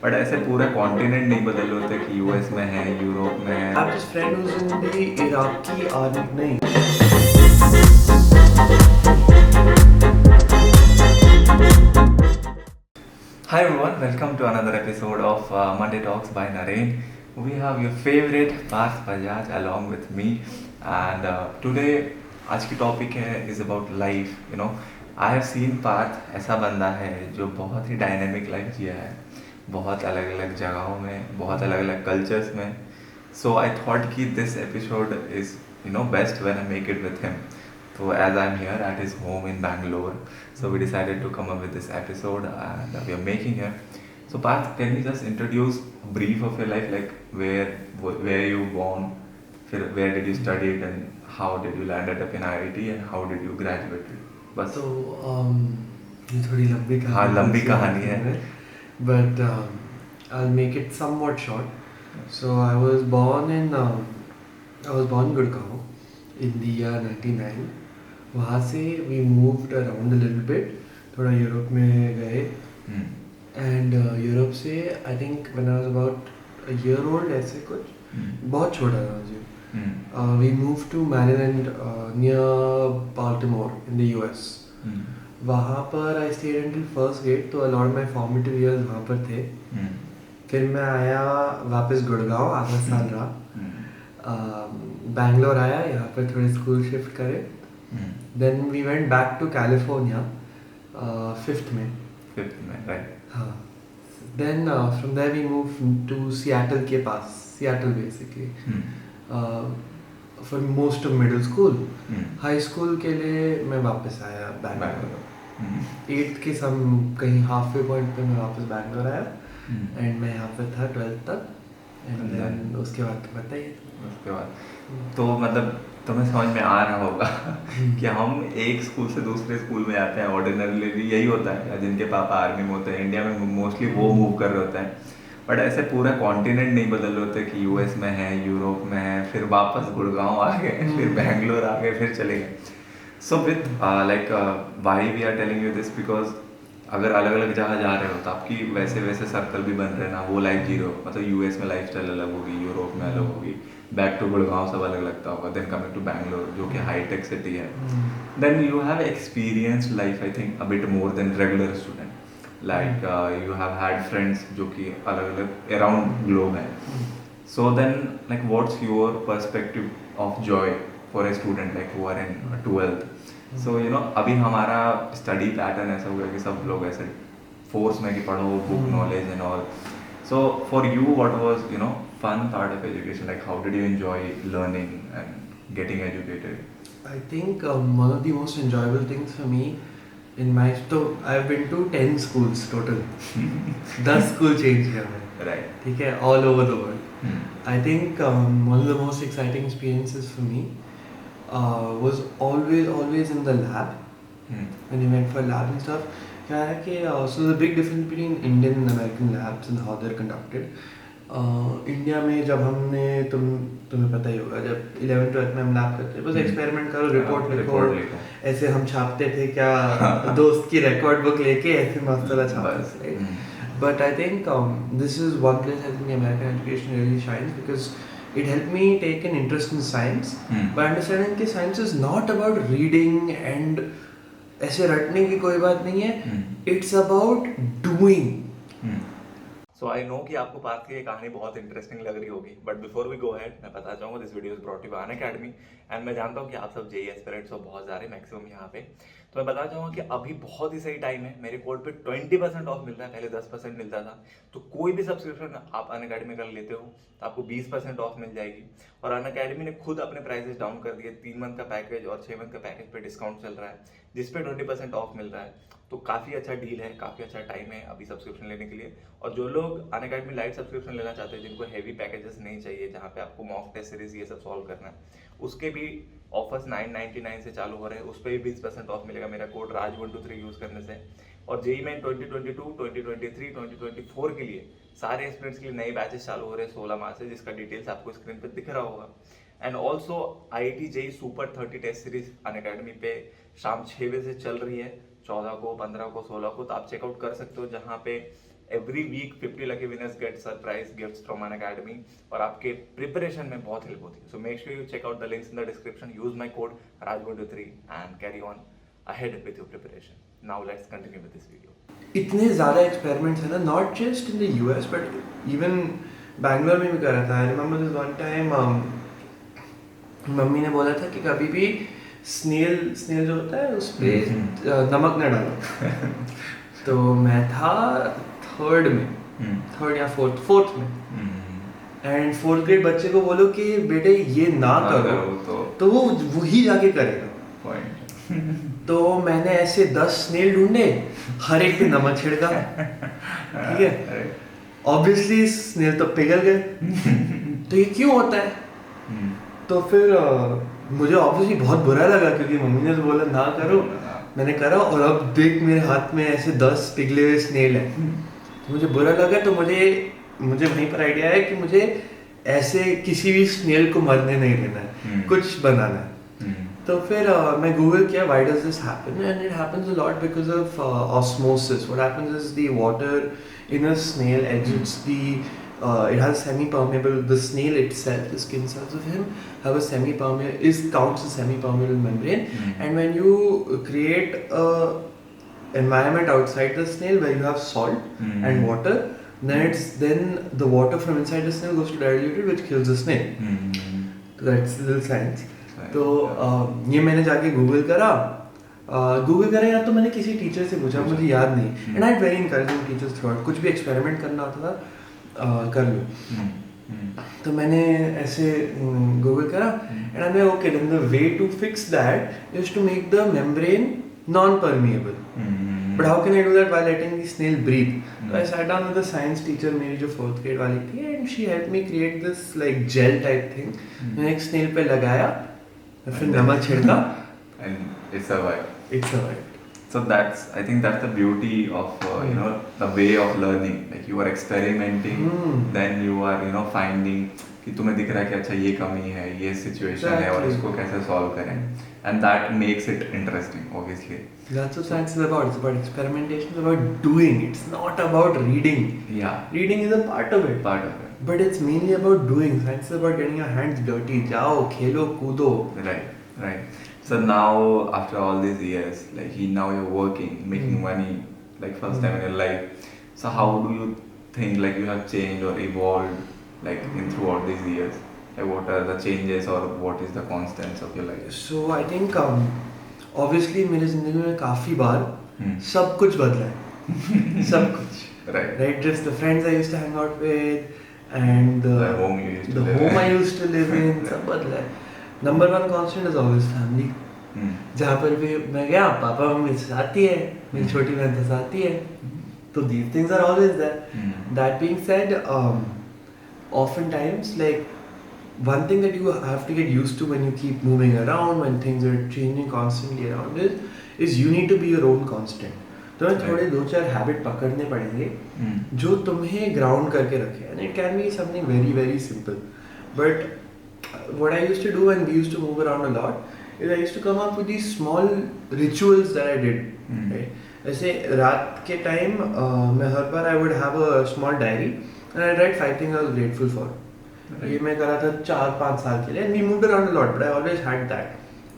But ऐसे पूरा continent नहीं बदल होते कि यूएस में है, यूरोप में है। I have this friend who's in the Iraqi army. नहीं. Hi everyone, welcome to another episode of Monday Talks by Narendra. We have your favorite Parth Bajaj along with me, and today आज की topic है is about life. I have seen Parth ऐसा बंदा है जो बहुत ही dynamic life जिया है, बहुत अलग अलग जगहों में, बहुत अलग अलग कल्चर्स में. So I thought कि this episode is best when I make it with him. So as I'm here at his home in Bangalore, so we decided to come up with this episode and we are making here. So Parth, can you just introduce a brief of your life, like where you born, where did you study it, and how did you land up in IIT and how did you graduate? बस. तो ये थोड़ी लंबी कहानी. हाँ, लंबी कहानी है. But I'll make it somewhat short. So I was born in Gurgaon in the year 99. वहाँ से we moved around a little bit. थोड़ा यूरोप में गए. And यूरोप से I think when I was about a year old ऐसे कुछ. बहुत छोटा था मुझे. We moved to Maryland near Baltimore in the US. वहाँ पर I stayed until first grade, तो a lot of my formative years वहाँ पर थे. फिर मैं आया वापस गुड़गांव, आधा साल रहा. बैंगलोर आया, यहाँ पर थोड़े स्कूल शिफ्ट करे. Then we went back to California, fifth में. Right. हाँ. Then from there we moved to Seattle के पास, Seattle basically. For most of middle school. High school के लिए मैं वापस आया बैंगलोर. 8th के सम कहीं halfway point पे मैं वापस बैंगलोर आया. एंड मैं यहाँ पे था 12th तक. एंड देन उसके बाद तो बताइए. उसके बाद तो मतलब तुम्हें समझ में आ रहा होगा कि हम एक स्कूल से दूसरे स्कूल में जाते हैं. ऑर्डिनरली यही होता है, जिनके पापा आर्मी में होते हैं, इंडिया में मोस्टली वो मूव कर रहे होते हैं. बट ऐसे पूरा कॉन्टिनेंट नहीं बदल होते कि यूएस में है, यूरोप में है, फिर वापस गुड़गांव आ गए, फिर बैंगलोर आ गए, फिर चले गए. So with like why we are telling you this, because अगर अलग अलग जगह जा रहे हो तो आपकी वैसे वैसे सर्कल भी बन रहे ना, वो लाइफ जी रहे हो. मतलब यूएस में लाइफ स्टाइल अलग होगी, यूरोप में अलग होगी, बैक टू गुड़गांव सब अलग लगता होगा. देन कमिंग टू बैंगलोर जो कि हाईटेक सिटी है, then you have experience life I think a bit more than regular student. Like you have had friends जो कि अलग अलग अराउंड ग्लोब है. So then like what's your perspective of joy for a student like who are in 12th. सो अभी हमारा study pattern ऐसा हो गया कि सब लोग ऐसे फोर्स में कि पढ़ो, book knowledge and all. So for you what was fun part of education, like how did you enjoy learning and getting educated? I think one of the most enjoyable things for me in my, so I've been to 10 schools total. 10 school change किया मैंने. Right. ठीक है, all over the world. I think one of the most exciting experiences for me was always in the lab. When you went for lab and stuff. क्या है कि so the big difference between Indian and American labs and how they're conducted. India में जब हमने तुम्हें पता ही होगा, जब 11th-12th में हम लैब करते बस एक्सपेरिमेंट करो, रिपोर्ट लिखो. ऐसे हम छापते थे क्या, दोस्त की रिकॉर्ड बुक लेके ऐसे मस्त छापते थे. But I think this is one place I think American education really shines because it helped me take an interest in science by understanding कि science is not about reading and ऐसे रटने की कोई बात नहीं है. It's about doing. So I know कि आपको पार्थ की ये कहानी बहुत इंटरेस्टिंग लग रही होगी. But before we go ahead, मैं बताना चाहूँगा this video is brought you by Unacademy. And मैं जानता हूँ कि आप सब जेई एस्पिरेंट्स हो बहुत सारे, मैक्सिमम यहाँ पे. तो मैं बताना चाहूँगा कि अभी बहुत ही सही टाइम है. मेरे कोड पे 20% ऑफ मिल रहा है, पहले 10% मिलता था. तो कोई भी सब्सक्रिप्शन आप अनअकैडमी कर लेते हो तो आपको 20% ऑफ मिल जाएगी. और अनअकैडमी ने खुद अपने प्राइसेस डाउन कर दिए. 3 मंथ का पैकेज और 6 मंथ का पैकेज पे डिस्काउंट चल रहा है, जिसपे 20% ऑफ मिल रहा है. तो काफ़ी अच्छा डील है, काफ़ी अच्छा टाइम है अभी सब्सक्रिप्शन लेने के लिए. और जो लोग अनअकैडमी लाइट सब्सक्रिप्शन लेना चाहते हैं, जिनको हैवी पैकेजेस नहीं चाहिए, जहाँ पे आपको मॉक टेस्ट सीरीज ये सब सॉल्व करना है, उसके भी ऑफर्स 999 से चालू हो रहे हैं. उस पर भी 20% ऑफ मिलेगा मेरा कोड RAJ123 यूज़ करने से. और जेई मेन 2022, 2023, 2024 के लिए सारे एस्पिरेंट्स के लिए नए बैचेस चालू हो रहे हैं 16 मार्च से, जिसका डिटेल्स आपको स्क्रीन पर दिख रहा होगा. And also IIT JEE super 30 test series Unacademy पे शाम 6 बजे से चल रही है. 14 को, 15 को, 16 को. तो आप चेकआउट कर सकते हो, जहाँ पे every week 50 lucky winners get surprise gifts from Unacademy और आपके प्रिपरेशन में बहुत हेल्प होती है. So make sure you check out the links in the description. Use my code raj123 and carry on ahead with your preparation. Now let's continue with this video. इतने ज़्यादा experiments हैं ना, not just in the US but even Bangalore में भी कर रहा था. I remember this one time mummy ने बोला था कि कभी भी स्नेल जो होता है उस पर नमक न डालो. तो मैं था थर्ड या फोर्थ में, एंड फोर्थ ग्रेड बच्चे को बोलो कि बेटे ये ना करो तो वो वही जाके करेगा. तो मैंने ऐसे 10 स्नेल ढूंढे, हर एक पे नमक छिड़का. ठीक है, ऑब्वियसली स्नेल तो पिघल गए. तो ये क्यों होता है? तो फिर मुझे ऑब्वियसली बहुत बुरा लगा क्योंकि मम्मी ने तो बोला ना करो. मैंने करा और अब देख मेरे हाथ में ऐसे 10 पिघले हुए स्नेल हैं. मुझे बुरा लगा. तो मुझे वहीं पर आइडिया है कि मुझे ऐसे किसी भी स्नेल को मरने नहीं देना है, कुछ बनाना है. तो फिर मैं गूगल किया why does this happen, and it happens a lot because of osmosis. What happens is the water in a snail exits it has semi-permeable, the snail itself, the skin cells of him have a counts as semi-permeable membrane. And when you create a environment outside the snail where you have salt and water, then the water from inside the snail goes to diluted, which kills the snail. So that's the little science. तो ये मैंने जाके Google करा या तो मैंने किसी teacher से पूछा, मुझे याद नहीं. And I very encouraging teachers through out. कुछ भी एक्सपेरिमेंट करना होता था कर लो. तो मैंने ऐसे गूगल करा and I know okay then the way to fix that is to make the membrane non permeable. But how can I do that while letting the snail breathe? तो I sat down with the science teacher, मेरी जो 4th grade वाली थी, and she help me create this like gel type thing. मैंने एक snail पे लगाया, फिर नमक छिड़का, and it survived. So I think that's the beauty of the way of learning. Like you are experimenting, then you are finding कि तुम्हें दिख रहा है कि अच्छा ये कमी है, ये सिचुएशन है और इसको कैसे सॉल्व करें, and that makes it interesting. Obviously, that's what science is about. It's about experimentation. It's about doing. It's not about reading. Yeah, reading is a part of it. But it's mainly about doing. Science is about getting your hands dirty. जाओ खेलो कूदो. Right. So now after all these years, like now you're working, making money, like first time in your life. So how do you think like you have changed or evolved like in throughout these years? Like what are the changes or what is the constants of your life? So I think obviously मेरे ज़िंदगी में काफ़ी बार सब कुछ बदला है. सब कुछ. Right. Just the friends I used to hang out with. And the home I used to live in, सब बदला है. Number 1 constant is always family. जहाँ पर भी मैं गया, पापा मम्मी साथ ही है, मेरी छोटी बहन तो साथ ही है. तो these things are always there. That being said, oftentimes like one thing that you have to get used to when you keep moving around, when things are changing constantly around is you need to be your own constant. तुम्हें थोड़े 2-4 habit पकड़ने पड़ेंगे जो तुम्हें ground करके रखे. And it can be something very very simple, but what I used to do when we used to move around a lot is I used to come up with these small rituals that I did. जैसे रात के time मैं हर बार I would have a small diary and I write 5 things I was grateful for. ये मैं करा था 4-5 साल के लिए, and we moved around a lot, but I always had that.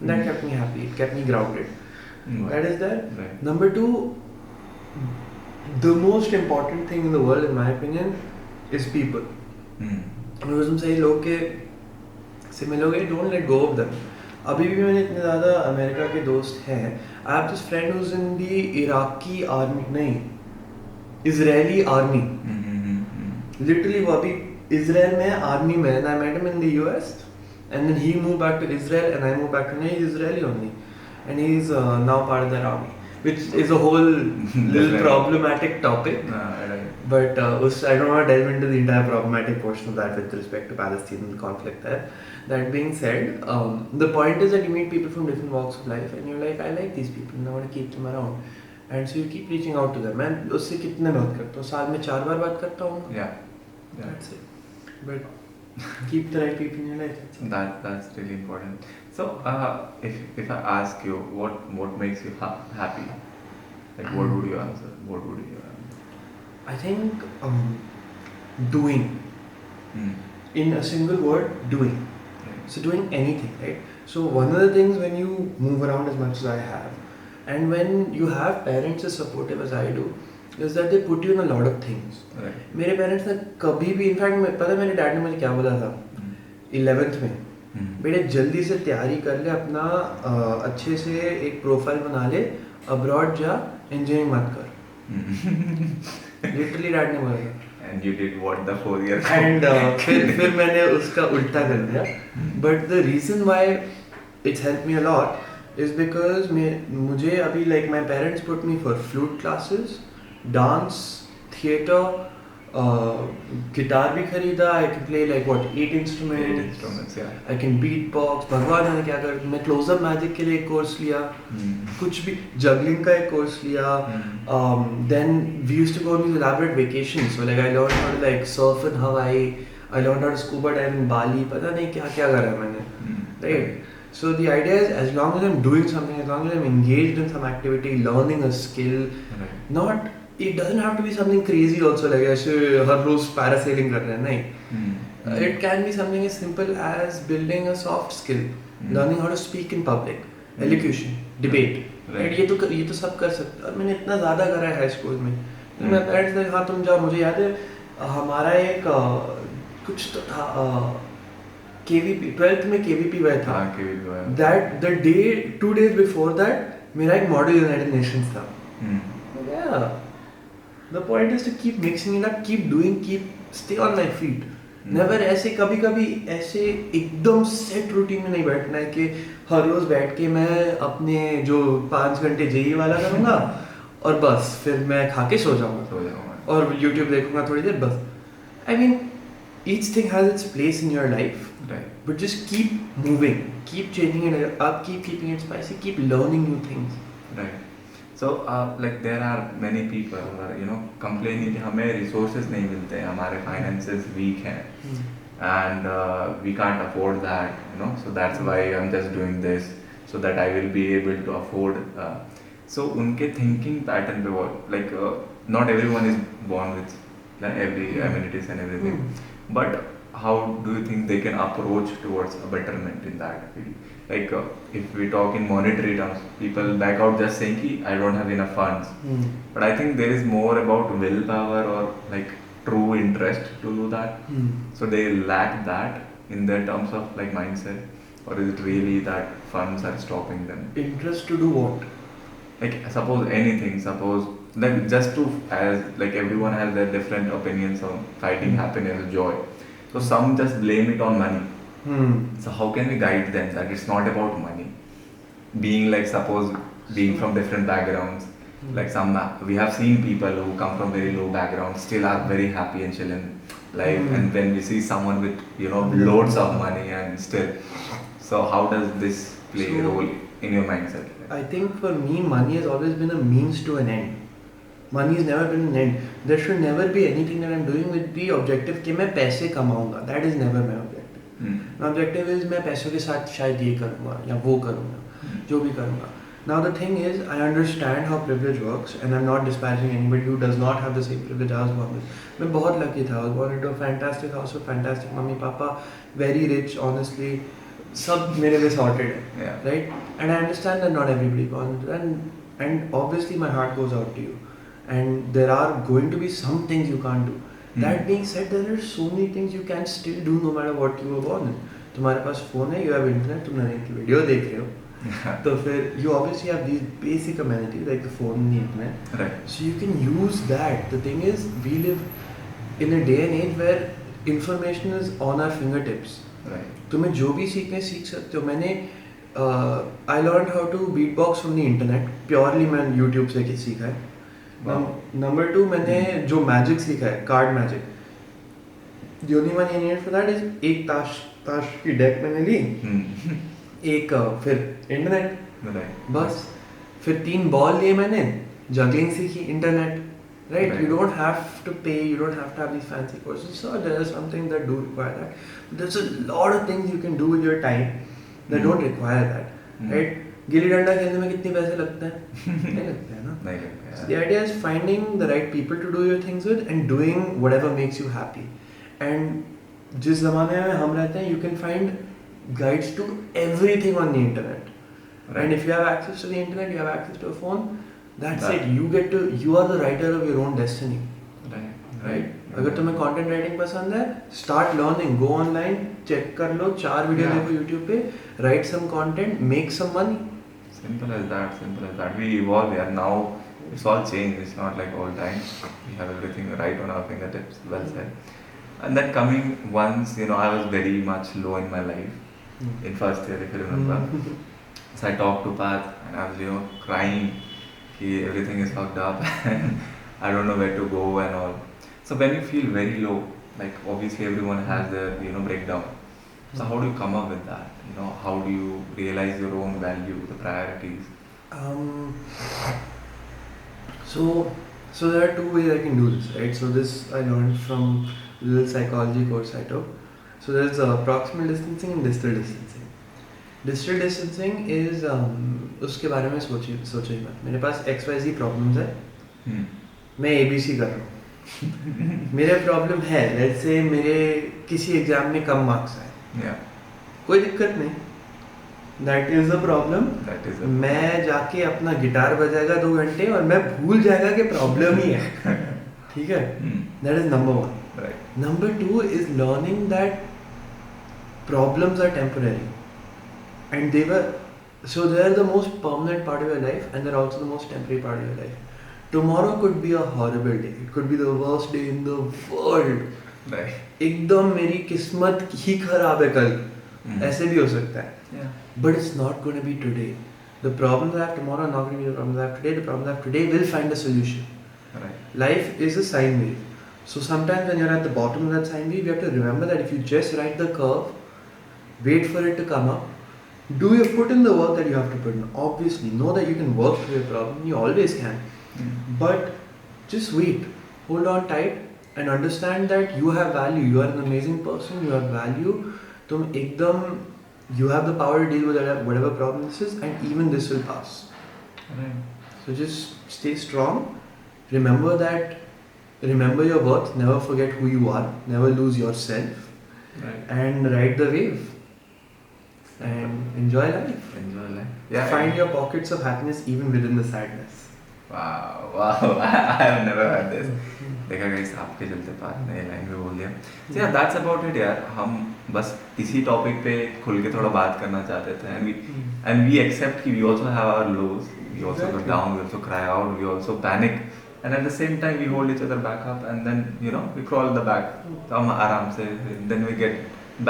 That kept me happy, it kept me grounded. That is that. Number 2, the most important thing in the world, in my opinion, is people. अगर तुम सही लोग के से मिलोगे, don't let go of them. अभी भी मैंने इतने ज़्यादा अमेरिका के दोस्त हैं. I have this friend who's in the Iraqi army, नहीं, Israeli army. Literally वो अभी Israel में आर्मी में, and I met him in the US, and then he moved back to Israel, and I moved back to he's Israeli only, and he's now part of that army. Which is a whole little problematic topic. But I don't want to delve into the entire problematic portion of that with respect to Palestine and the conflict there. That being said, the point is that you meet people from different walks of life and you're like, I like these people and I want to keep them around. And so you keep reaching out to them. And उससे कितने बात करता हूँ? साल में 4 बार बात करता हूँ. Yeah. That's it. But keep the right people in your life. That's really important. So if I ask you what makes you happy, like what would you answer? I think doing. In a single word, doing. So doing anything, right? So one of the things when you move around as much as I have, and when you have parents as supportive as I do, is that they put you in a lot of things. Right. मेरे parents ने कभी भी, in fact पता है मेरे dad ने मुझे क्या बोला था 11th में, बेटे जल्दी से तैयारी कर ले अपना, अच्छे से एक प्रोफाइल बना ले, अब्रॉड जा, इंजीनियरिंग मत कर. लिटरली डैड ने बोला था. And you did what the 4 year? And फिर मैंने उसका उल्टा कर दिया. But the reason why it's helped me a lot is because मुझे अभी like my parents put me for flute classes, dance, theatre, guitar भी खरीदा. I can play like what 8 instruments. 8 instruments, yeah. I can beatbox. भगवान जाने क्या कर. मैं close-up magic के लिए एक कोर्स लिया. कुछ भी juggling का एक कोर्स लिया. Then we used to go on these elaborate vacations. So like I learned how to like surf in Hawaii. I learned how to scuba dive in Bali. पता नहीं क्या क्या करा मैंने. Right. So the idea is as long as I'm doing something, as long as I'm engaged in some activity, learning a skill, not. It doesn't have to be something crazy also, like ऐसे हर रोज parasailing कर रहे हैं, नहीं. It can be something as simple as building a soft skill, learning how to speak in public, elocution, debate. Right. ये तो सब कर सकते. और मैंने इतना ज़्यादा करा है हाई स्कूल में. मेरे पेरेंट्स ने कहा तुम जाओ. मुझे याद है हमारा एक कुछ तो था KVP 12th में KVP हुआ था. That the day 2 days before that मेरा एक मॉडल यूनाइटेड नेशंस था. Yeah. The point is to keep mixing it up, keep doing, stay on my feet. Never ऐसे कभी ऐसे एकदम set routine में नहीं बैठना है कि हर रोज बैठ के मैं अपने जो 5 घंटे JEE वाला करूँगा और बस फिर मैं खा के सो जाऊँगा और YouTube देखूँगा थोड़ी देर बस. I mean, each thing has its place in your life. Right. But just keep moving, keep changing it up, keep keeping it spicy, keep learning new things. Right. So like there are many people who are complaining कि हमें resources नहीं मिलते हैं, हमारे finances weak हैं, and we can't afford that, so that's why I'm just doing this so that I will be able to afford. So उनके thinking pattern पे वो like not everyone is born with every amenities and everything, but how do you think they can approach towards a betterment in that field? Like if we talk in monetary terms, people back out just saying ki I don't have enough funds. But I think there is more about willpower or like true interest to do that. So they lack that in their terms of like mindset, or is it really that funds are stopping them? Interest to do what? Like suppose anything, suppose like just to, as like everyone has their different opinions on finding happiness, joy. So some just blame it on money. So how can we guide them that it's not about money? Being like suppose being from different backgrounds, like we have seen people who come from very low backgrounds still are very happy and chill in life, and when we see someone with loads of money and still, so how does this play a role in your mindset? I think for me money has always been a means to an end. Money has never been an end. There should never be anything that I'm doing with the objective कि मैं पैसे कमाऊंगा. That is never my objective. My objective is मैं पैसों के साथ शायद ये करूँगा या वो करूँगा, जो भी करूँगा. Now the thing is, I understand how privilege works, and I'm not disparaging anybody who does not have the same privilege I was born with. मैं बहुत lucky था. I was born into a fantastic house with fantastic mummy, papa, very rich, honestly. सब मेरे लिए sorted है, right? And I understand that not everybody born into that, and obviously my heart goes out to you. And there are going to be some things you can't do. That being said, there are so many things you can still do no matter what you were born in. तुम्हारे पास phone है, you have internet, तुम नरेंद्र की video देख रहे हो, तो फिर you obviously have these basic amenities like the phone and the internet. Right. So you can use that. The thing is, we live in a day and age where information is on our fingertips. Right. तुम्हें जो भी सीखने सीख सकते हो. मैंने I learned how to beatbox from the internet. Purely मैं YouTube से सीखा है. Number 2, मैंने जो मैजिक सीखा है, card magic. The only one you need for that is एक ताश की डेक मैंने ली, एक फिर इंटरनेट, बस. फिर 3 बॉल लिए मैंने, जगलिंग सीखी, internet. Right? You don't have to pay, you don't have to have these fancy courses. So there are some things that do require that. But there's a lot of things you can do with your time that don't require that. Right? Gilli danda खेलने में कितने पैसे लगते हैं? नहीं लगते हैं ना. नहीं लगता So the idea is finding the right people to do your things with and doing whatever makes you happy. And जिस ज़माने में हम रहते हैं, you can find guides to everything on the internet. Right. And if you have access to the internet, you have access to a phone. That's it. You are the writer of your own destiny. Right. अगर तुम्हें content writing पसंद है, start learning. Go online, check कर लो, 4 video देखो YouTube पे, write some content, make some money. Simple as that, simple as that. We evolve here. Now it's all changed. It's not like old times. We have everything right on our fingertips. Well said. And then coming once, I was very much low in my life in first year, if you remember. So I talked to Parth and I was, crying. Everything is fucked up and I don't know where to go and all. So when you feel very low, like obviously everyone has their, breakdown. So how do you come up with that? How do you realize your own value, the priorities? So there are 2 ways I can do this, right? So this I learned from a little psychology course I took. So there's proximal distancing and distal distancing. Distal distancing is उसके बारे में सोचो ही मत. मेरे पास XYZ problems है. मैं ABC कर रहा हूँ. मेरे प्रॉब्लम है, लेट्स से मेरे किसी एग्जाम में कम मार्क्स आए. कोई दिक्कत नहीं. That is a problem. मैं जाके अपना गिटार बजाएगा 2 घंटे और मैं भूल जाएगा कि प्रॉब्लम ही है. ठीक है. That is number 1. Number 2 is learning that problems are temporary and they are the most permanent part of your life and they're also the most temporary part of your life. Tomorrow could be a horrible day. It could be the worst day in the world. एकदम मेरी किस्मत ही खराब है कल. ऐसे भी हो सकता है. But it's not going to be today. The problems I have tomorrow are not going to be the problems I have today. The problems I have today will find a solution. Life is a sine wave. So sometimes when you're at the bottom of that sine wave, you have to remember that if you just ride the curve, wait for it to come up, put in the work that you have to put in. Obviously, know that you can work through your problem. You always can. But just wait. Hold on tight and understand that you have value. You are an amazing person. You have value. You have the power to deal with whatever problem this is, and even this will pass. So just stay strong. Remember your worth. Never forget who you are. Never lose yourself. And ride the wave. And enjoy life. Find your pockets of happiness even within the sadness. Wow. I have never heard this. देखा guys आपके चलते पार्थ नए line में बोल दिया. So yeah, that's about it यार. हम बस इसी टॉपिक पे खुल के थोड़ा बात करना चाहते थे. And we accept कि we also have our lows. We also go down. We also cry out. We also panic. And at the same time we hold each other back up and then we crawl the back. तो हम आराम से then we get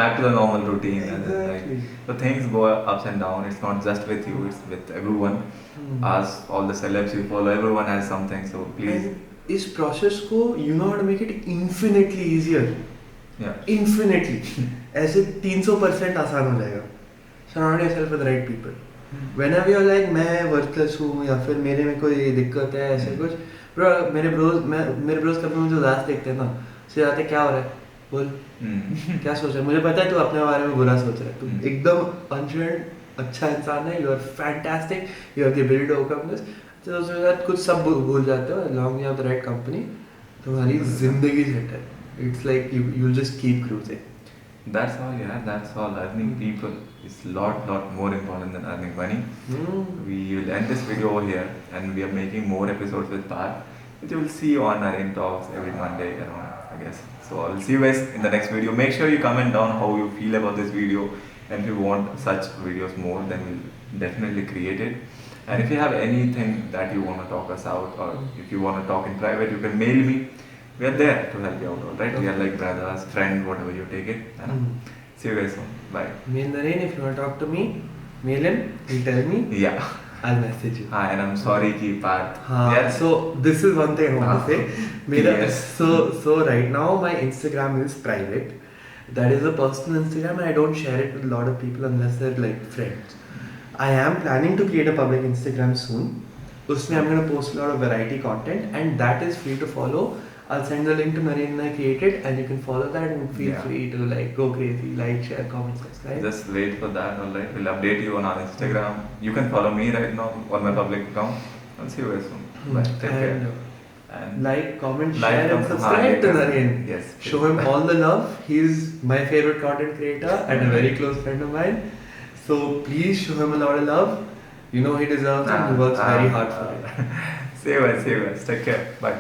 back to the normal routine. Exactly. So things go ups and down. It's not just with you, it's with everyone. Us, all the celebs you follow, everyone has something. So please. And इस process को you know how to make it infinitely easier. Infinitely. ऐसे 300% आसान हो जाएगा. Surround yourself with the right people. Whenever you're like मैं worthless हूँ या फिर मेरे में कोई दिक्कत है ऐसे कुछ, bro मेरे bros कभी मुझे उदास देखते हैं ना, से जाते क्या हो रहा है? बोल क्या सोच रहा है? मुझे पता है तू अपने बारे में बुरा सोच रहा है. तू एकदम अनशर्ट अच्छा इंसान है. You are fantastic. You have the ability to overcome this. तो उसके साथ कुछ सब भूल जाते हो. Long you have the right company, तुम्हारी जिंदगी सेट है. It's like you just keep cruising. That's all, that's all. Earning people is lot more important than earning money. We will end this video over here and we are making more episodes with Parth, which you will see on our in talks every Monday around, I guess. So I'll see you guys in the next video. Make sure you comment down how you feel about this video, and if you want such videos more, then we'll definitely create it. And if you have anything that you want to talk us out, or if you want to talk in private, you can mail me. We are there to help you out, alright? We are like brothers, friends, whatever you take it. See you guys soon. Bye. Me and Narendra, if you want to talk to me, mail him. He'll tell me. Yeah. I'll message you. And I'm sorry ki Parth. So this is one thing I want to say. Yes. So right now my Instagram is private. That is a personal Instagram and I don't share it with a lot of people unless they're like friends. I am planning to create a public Instagram soon. Usme I'm going to post a lot of variety content and that is free to follow. I'll send the link to Narendra created, and you can follow that and feel Yeah. free to like go crazy, like, share, comment, subscribe. Just wait for that. Alright, we'll update you on our Instagram. You can follow me right now on my public account. I'll see you guys soon. Bye. Take And care. And like, comment, like, share, and subscribe to Narendra. Yes. Show him all the love. He's my favorite content creator and a very close friend of mine. So please show him a lot of love. You know he deserves it and he works very hard for it. See you guys. Take care. Bye.